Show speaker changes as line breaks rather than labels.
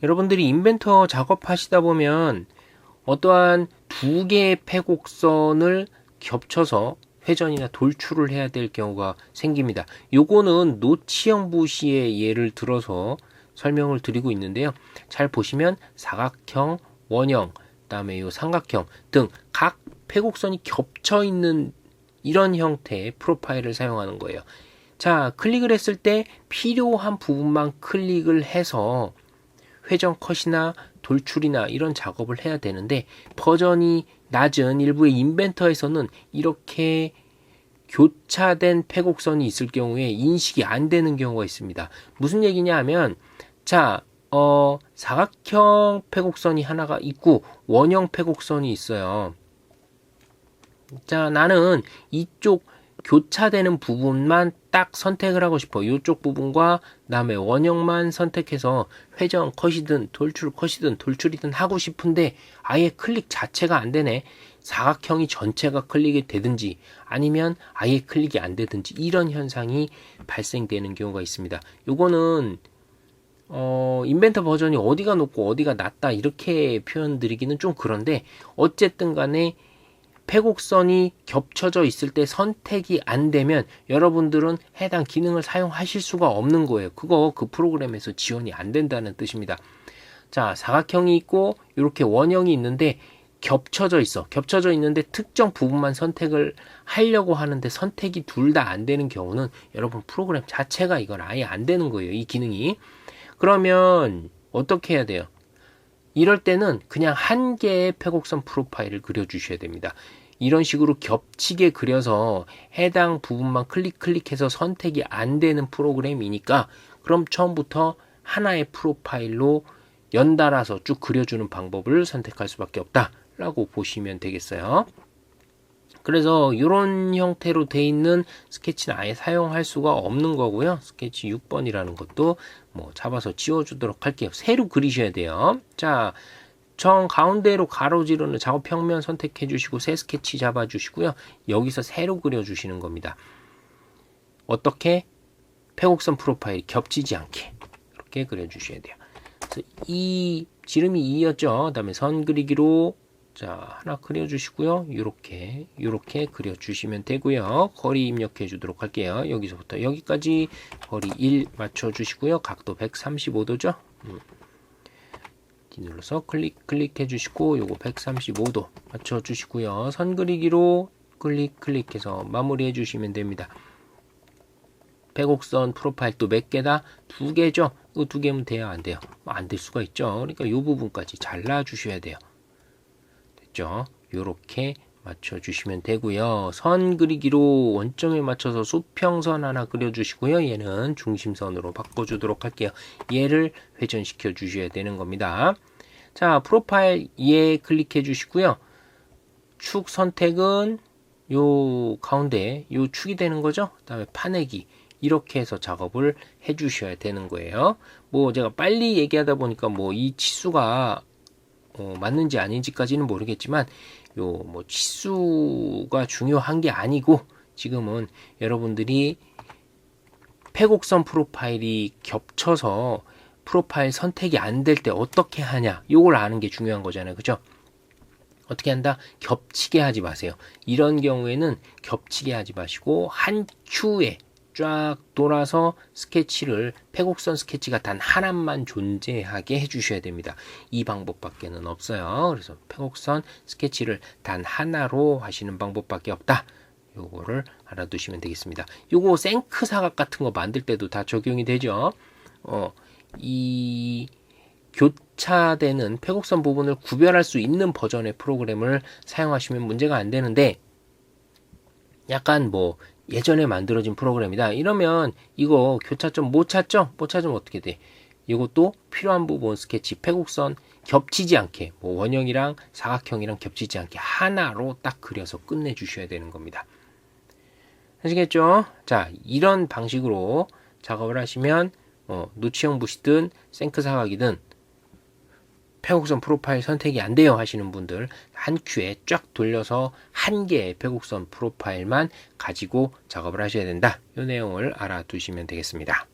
여러분들이 인벤터 작업하시다 보면 어떠한 두 개의 패곡선을 겹쳐서 회전이나 돌출을 해야 될 경우가 생깁니다. 요거는 노치형 부시의 예를 들어서 설명을 드리고 있는데요. 잘 보시면 사각형, 원형, 그다음에 요 삼각형 등 각 패곡선이 겹쳐 있는 이런 형태의 프로파일을 사용하는 거예요. 자, 클릭을 했을 때 필요한 부분만 클릭을 해서 회전 컷이나 돌출이나 이런 작업을 해야 되는데, 버전이 낮은 일부의 인벤터에서는 이렇게 교차된 패곡선이 있을 경우에 인식이 안 되는 경우가 있습니다. 무슨 얘기냐 하면, 자, 사각형 패곡선이 하나가 있고 원형 패곡선이 있어요. 자, 나는 이쪽 교차되는 부분만 딱 선택을 하고 싶어. 이쪽 부분과 그다음에 원형만 선택해서 회전 컷이든 돌출 컷이든 돌출이든 하고 싶은데 아예 클릭 자체가 안 되네. 사각형이 전체가 클릭이 되든지 아니면 아예 클릭이 안 되든지 이런 현상이 발생되는 경우가 있습니다. 요거는 인벤터 버전이 어디가 높고 어디가 낮다 이렇게 표현 드리기는 좀 그런데, 어쨌든 간에 패곡선이 겹쳐져 있을 때 선택이 안 되면 여러분들은 해당 기능을 사용하실 수가 없는 거예요. 그 프로그램에서 지원이 안 된다는 뜻입니다. 자, 사각형이 있고 이렇게 원형이 있는데 겹쳐져 있는데 특정 부분만 선택을 하려고 하는데 선택이 둘 다 안 되는 경우는 여러분 프로그램 자체가 이건 아예 안 되는 거예요. 이 기능이. 그러면 어떻게 해야 돼요? 이럴 때는 그냥 한 개의 패곡선 프로파일을 그려주셔야 됩니다. 이런 식으로 겹치게 그려서 해당 부분만 클릭해서 선택이 안 되는 프로그램이니까 그럼 처음부터 하나의 프로파일로 연달아서 쭉 그려주는 방법을 선택할 수밖에 없다라고 보시면 되겠어요. 그래서 이런 형태로 돼 있는 스케치는 아예 사용할 수가 없는 거고요. 스케치 6번이라는 것도 뭐 잡아서 지워주도록 할게요. 새로 그리셔야 돼요. 자, 정 가운데로 가로지르는 작업 평면 선택해 주시고 새 스케치 잡아 주시고요. 여기서 새로 그려 주시는 겁니다. 어떻게? 패곡선 프로파일이 겹치지 않게 이렇게 그려 주셔야 돼요. 그래서 이 지름이 2였죠. 그다음에 선 그리기로 자, 하나 그려주시고요. 이렇게 그려주시면 되고요. 거리 입력해 주도록 할게요. 여기서부터 여기까지 거리 1 맞춰주시고요. 각도 135도죠. 눌러서 클릭해 주시고 요거 135도 맞춰주시고요. 선 그리기로 클릭해서 마무리해 주시면 됩니다. 패곡선 프로파일 또 몇 개다? 2개죠. 이거 2개면 돼요? 안 돼요? 안 될 수가 있죠. 그러니까 이 부분까지 잘라 주셔야 돼요. 이렇게 맞춰주시면 되고요. 선 그리기로 원점에 맞춰서 수평선 하나 그려주시고요. 얘는 중심선으로 바꿔주도록 할게요. 얘를 회전시켜 주셔야 되는 겁니다. 자, 프로파일 얘 클릭해 주시고요. 축 선택은 요 가운데 요 축이 되는 거죠. 그 다음에 파내기 이렇게 해서 작업을 해 주셔야 되는 거예요. 뭐 제가 빨리 얘기하다 보니까 뭐 이 치수가 맞는지 아닌지까지는 모르겠지만 요 뭐 치수가 중요한 게 아니고 지금은 여러분들이 패곡선 프로파일이 겹쳐서 프로파일 선택이 안 될 때 어떻게 하냐 요걸 아는 게 중요한 거잖아요. 그죠? 어떻게 한다? 겹치게 하지 마세요. 이런 경우에는 겹치게 하지 마시고 한 큐에 쫙 돌아서 스케치를 패곡선 스케치가 단 하나만 존재하게 해주셔야 됩니다. 이 방법밖에는 없어요. 그래서 패곡선 스케치를 단 하나로 하시는 방법밖에 없다. 요거를 알아두시면 되겠습니다. 요거 생크 사각 같은 거 만들 때도 다 적용이 되죠. 이 교차되는 패곡선 부분을 구별할 수 있는 버전의 프로그램을 사용하시면 문제가 안 되는데, 약간 뭐 예전에 만들어진 프로그램이다 이러면 이거 교차점 못 찾죠? 못 찾으면 어떻게 돼? 이것도 필요한 부분 스케치 패곡선 겹치지 않게 뭐 원형이랑 사각형이랑 겹치지 않게 하나로 딱 그려서 끝내 주셔야 되는 겁니다. 아시겠죠? 자, 이런 방식으로 작업을 하시면 노치형 부시든 생크 사각이든 패곡선 프로파일 선택이 안 돼요 하시는 분들 한 큐에 쫙 돌려서 한 개의 패곡선 프로파일만 가지고 작업을 하셔야 된다. 이 내용을 알아두시면 되겠습니다.